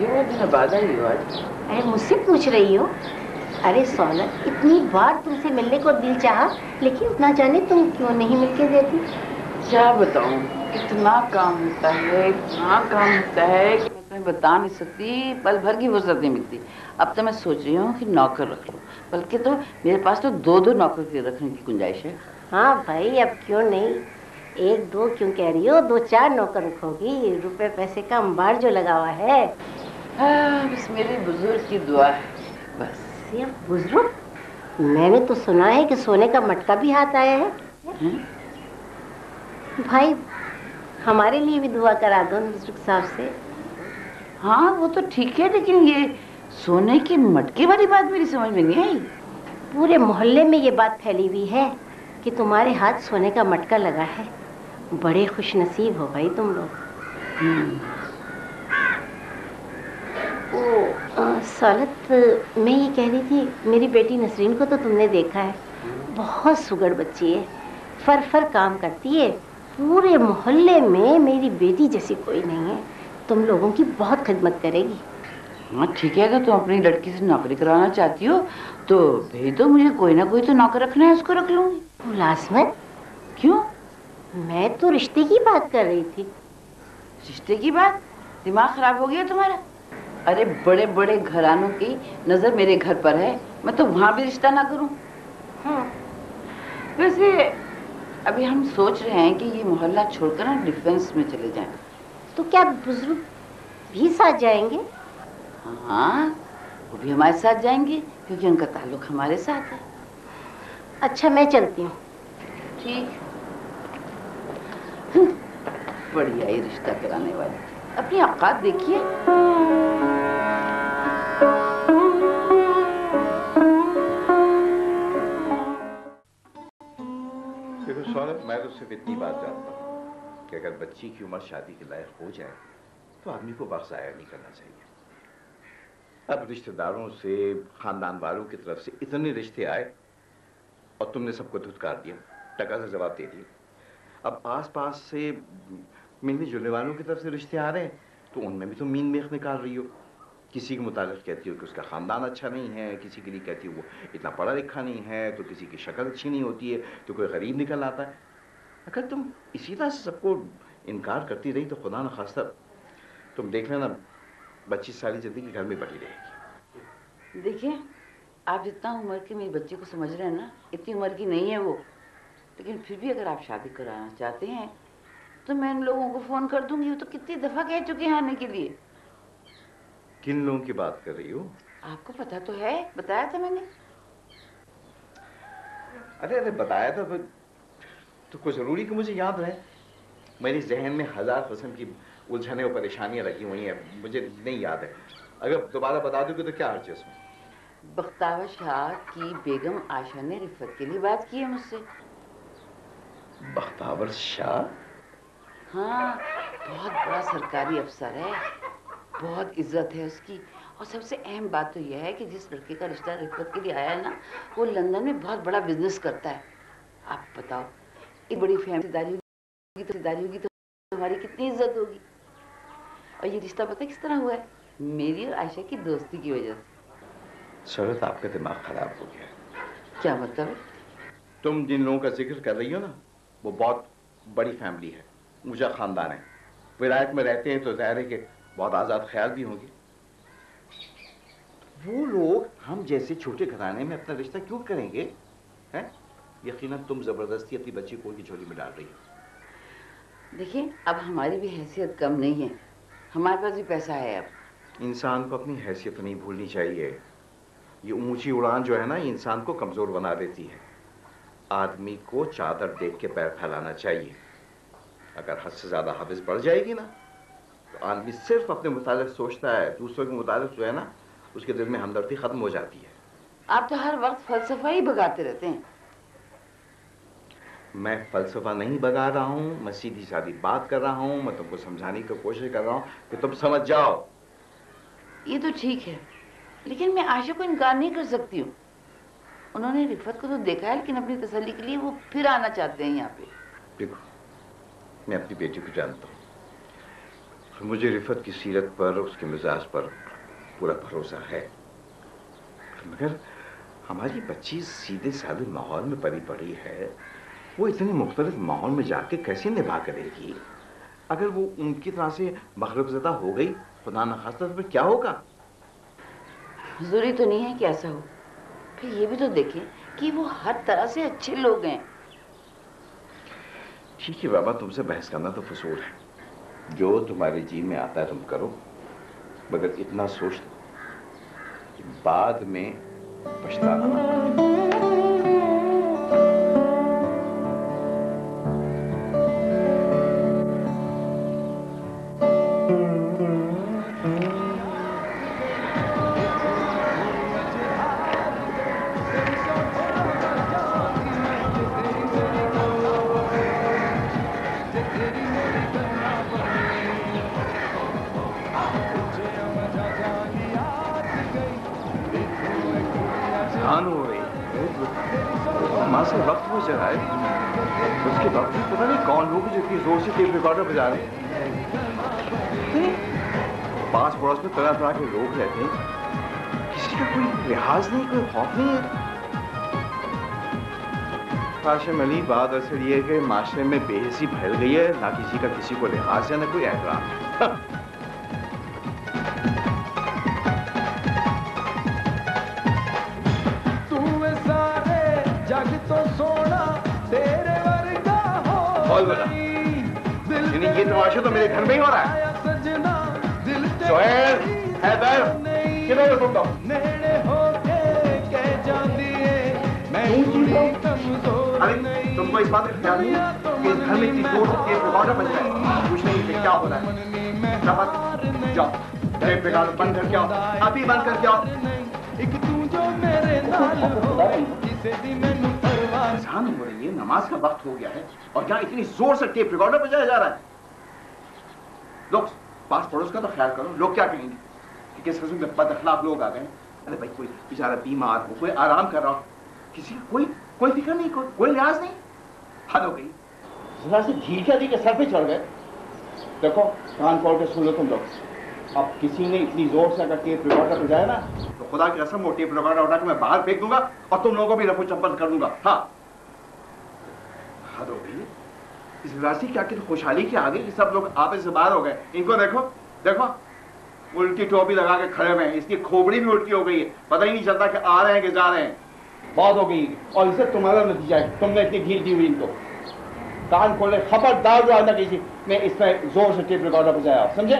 क्यों दिन बाद आई हो आज? अरे मुझसे पूछ रही हो? अरे सौलत, इतनी बार तुमसे मिलने को दिल चाहा, लेकिन ना जाने तुम क्यों नहीं मिलके देती। क्या बताऊं, इतना काम होता है, इतना काम होता है कि मैं तुम्हें बता नहीं सकती, पल भर की फुर्सत नहीं मिलती। अब तो मैं सोच रही हूँ कि नौकर रख लूं, बल्कि तो मेरे पास तो दो नौकर के रखने की गुंजाइश है। हाँ भाई, अब क्यों नहीं, एक दो क्यों कह रही हो, 2-4 नौकर रखोगी, रुपए पैसे का अंबार जो लगा हुआ है। हाँ, बस मेरे बुजुर्ग की दुआ है बस। सिर्फ बुजुर्ग? मैंने तो सुना है कि सोने का मटका भी हाथ आया है। भाई हमारे लिए भी दुआ करा दो बुजुर्ग साहब से। हाँ वो तो ठीक है, लेकिन ये सोने के मटके वाली बात मेरी समझ में नहीं आई। पूरे मोहल्ले में ये बात फैली हुई है कि तुम्हारे हाथ सोने का मटका लगा है। बड़े खुशनसीब हो भाई तुम लोग। सौलत, मैं ये कह रही थी, मेरी बेटी नसरीन को तो तुमने देखा है, बहुत सुगड़ बच्ची है, फर फर काम करती है। पूरे मोहल्ले में मेरी बेटी जैसी कोई नहीं है, तुम लोगों की बहुत खिदमत करेगी। हाँ ठीक है, अगर तुम अपनी लड़की से नौकरी कराना चाहती हो तो भेज दो मुझे, कोई ना कोई तो नौकर रखना है, उसको रख लूंगी। मुलाजमत? क्यों? मैं तो रिश्ते की बात कर रही थी। रिश्ते की बात? दिमाग खराब हो गया तुम्हारा? अरे बड़े बड़े घरानों की नजर मेरे घर पर है, मैं तो वहां भी रिश्ता ना करूं। वैसे अभी हम सोच रहे हैं कि ये मोहल्ला छोड़कर ना डिफेंस में चले जाएं। तो क्या बुजुर्ग भी साथ जाएंगे? हाँ, वो भी हमारे साथ जाएंगे क्योंकि उनका ताल्लुक हमारे साथ है। अच्छा मैं चलती हूँ। ठीक। बढ़िया ही रिश्ता कराने वाली, अपनी औकात देखिए। देखो सौरभ, मैं तो सिर्फ इतनी बात जानता हूँ कि अगर बच्ची की उम्र शादी के लायक हो जाए तो आदमी को वक्त ज़ाया नहीं करना चाहिए। अब रिश्तेदारों से, खानदान वालों की तरफ से इतने रिश्ते आए और तुमने सबको धुतकार दिया, टका से जवाब दे दिया। अब आसपास से मिलने जुलने वालों की तरफ से रिश्ते आ रहे हैं तो उनमें भी तुम मीन मेख निकाल रही हो। किसी के मुताबिक कहती हो कि उसका ख़ानदान अच्छा नहीं है, किसी के लिए कहती हो वो इतना पढ़ा लिखा नहीं है, तो किसी की शक्ल अच्छी नहीं होती है, तो कोई गरीब निकल आता है। अगर तुम इसी तरह से सबको इनकार करती रही तो खुदा न खास्ता तुम देख लेना बच्ची सारी ज़िंदगी घर में पड़ी रहेगी। देखिए, आप जितना उम्र की मेरी बच्ची को समझ रहे हैं ना, इतनी उम्र की नहीं है वो, लेकिन फिर भी अगर आप शादी कराना चाहते हैं तो मैं इन लोगों को फ़ोन कर दूंगी। वो तो कितनी दफ़ा कह चुके हैं आने के लिए। किन लोगों की बात कर रही हो? आपको पता तो है, बताया था मैंने। अरे बताया था तो कुछ ज़रूरी कि मुझे याद रहे? मेरे जहन में हज़ार किस्म की उलझने और परेशानियां लगी हुई हैं, मुझे नहीं याद है। अगर दोबारा बता दोगे तो क्या हर्ज है उसमें? बख्तावर शाह की बेगम आशा ने रिफत के लिए बात की है मुझसे। बख्तावर शाह? हाँ, बहुत बड़ा सरकारी अफसर है, बहुत इज्जत है उसकी। और सबसे अहम बात तो यह है कि जिस लड़के का रिश्ता रिफत के लिए आया है ना, वो लंदन में बहुत बड़ा बिजनेस करता है। आप बताओ, एक बड़ी फैमिलीदारी होगी तो हमारी कितनी इज्जत होगी। और ये रिश्ता पता किस तरह हुआ है? मेरी और आयशा की दोस्ती की वजह से। शरत, आपका दिमाग खराब हो गया। क्या मतलब है? तुम जिन लोगों का जिक्र कर रही हो ना, वो बहुत बड़ी फैमिली है, ऊंचा खानदान है, विलायत में रहते हैं तो जाहिर है कि बहुत आज़ाद ख्याल भी होंगे। वो लोग हम जैसे छोटे घराने में अपना रिश्ता क्यों करेंगे? हैं? यकीनन तुम जबरदस्ती अपनी बच्ची को उनकी झोली में डाल रही हो। देखिए, अब हमारी भी हैसियत कम नहीं है, हमारे पास भी पैसा है। अब इंसान को अपनी हैसियत नहीं भूलनी चाहिए। ये ऊंची उड़ान जो है ना, इंसान को कमजोर बना देती है। आदमी को चादर देख के पैर फैलाना चाहिए। अगर हद से ज्यादा हाफिज बढ़ जाएगी ना तो आदमी सिर्फ अपने मुतालिक सोचता है, दूसरों के मुतालिक जो है ना उसके दिल में हमदर्दी खत्म हो जाती है। आप तो हर वक्त फलसफा ही भगाते रहते हैं। मैं फलसफा नहीं भगा रहा हूँ, मैं सीधी सादी बात कर रहा हूँ। मैं तुमको समझाने की कोशिश कर रहा हूँ कि तुम समझ जाओ। ये तो ठीक है, लेकिन मैं आयशा को इनकार नहीं कर सकती हूँ। उन्होंने रिफत को तो देखा है, लेकिन अपनी तसल्ली के लिए वो फिर आना चाहते हैं यहाँ पे। देखो, मैं अपनी बेटी को जानता हूँ। مجھے رفت کی سیرت پر، اس کے مزاج پر پورا بھروسہ ہے، مگر ہماری بچی سیدھے سادے ماحول میں پلی بڑھی ہے، وہ اتنے مختلف ماحول میں جا کے کیسے نبھا کرے گی؟ اگر وہ ان کی طرح سے مغرب زدہ ہو گئی، خدا نخواستہ، تو پھر کیا ہوگا؟ ضروری تو نہیں ہے کہ ایسا ہو، پھر یہ بھی تو دیکھیں کہ وہ ہر طرح سے اچھے لوگ ہیں۔ ٹھیک ہے بابا، تم سے بحث کرنا تو فضول ہے، جو تمہارے جی میں آتا ہے تم کرو، مگر اتنا سوچ لو کہ بعد میں پچھتانا نہ پڑے۔ ہو رہی ماں سے وقت ہو جا رہا ہے، اس کے وقت بھی پتہ نہیں کون لوگ جو اتنی زور سے ٹیپ ریکارڈر بجا رہے ہیں، پاس پڑوس میں طرح طرح کے لوگ رہتے ہیں، کسی کا کوئی لحاظ نہیں، کوئی خوف نہیں ہے۔ ہاشم علی، بات اصل یہ ہے کہ معاشرے میں بے حسی پھیل گئی ہے، نہ کسی کا کسی کو لحاظ ہے، نہ کوئی احترام۔ یہ تماشا تو میرے گھر میں ہی ہو رہا ہے۔ سہیل، حیدر، کدھر ہو تم لوگ؟ تم کو اس بات کا خیال نہیں کہ اس گھر میں اتنی زور سے ٹیپ ریکارڈر بج رہا ہے، کچھ نہیں کہ کیا ہو رہا ہے؟ جاؤ ٹیپ ریکارڈر بند کر کے آؤ، ابھی بند کر کے آؤ۔ اذان ہو رہی ہے، نماز کا وقت ہو گیا ہے، اور کیا اتنی زور سے ٹیپ ریکارڈر بجایا جا رہا ہے؟ لوگ پاس پڑوس کا تو خیال کرو، لوگ کیا کہیں گے کہ کس قسم کے بد اخلاق لوگ آ گئے۔ ارے بھائی، کوئی بیچارہ بیمار ہو، کوئی آرام کر رہا ہو، کسی کا کوئی فکر نہیں، کوئی لحاظ نہیں۔ حد ہو گئی، ذرا سے جھیل کیا دی کہ سر پہ چڑھ گئے۔ دیکھو کان کھول کے سن لو تم لوگ، اب کسی نے اتنی زور سے اگر ٹیپ ریکارڈر بجایا نا تو خدا کی قسم وہ ٹیپ ریکارڈر اٹھا کے میں باہر پھینک دوں گا اور تم لوگوں کو بھی رفو چپل کر دوں گا۔ ہاں، حد ہو گئی۔ اس وجہ سے کیا کہ خوشحالی کے آگے کہ سب لوگ آپس سے باہر ہو گئے۔ ان کو دیکھو دیکھو، الٹی ٹوپی لگا کے کھڑے ہوئے ہیں، اس کی کھوپڑی بھی الٹی ہو گئی ہے، پتہ ہی نہیں چلتا کہ آ رہے ہیں کہ جا رہے ہیں۔ بہت ہو گئی، اور اسے تمہارا نتیجہ ہے، تم نے اتنی ڈھیل دی ہوئی ان کو۔ کان کھولے، خبردار جو آئندہ کسی میں اس میں زور سے ٹیپ ریکارڈر بجایا، سمجھے؟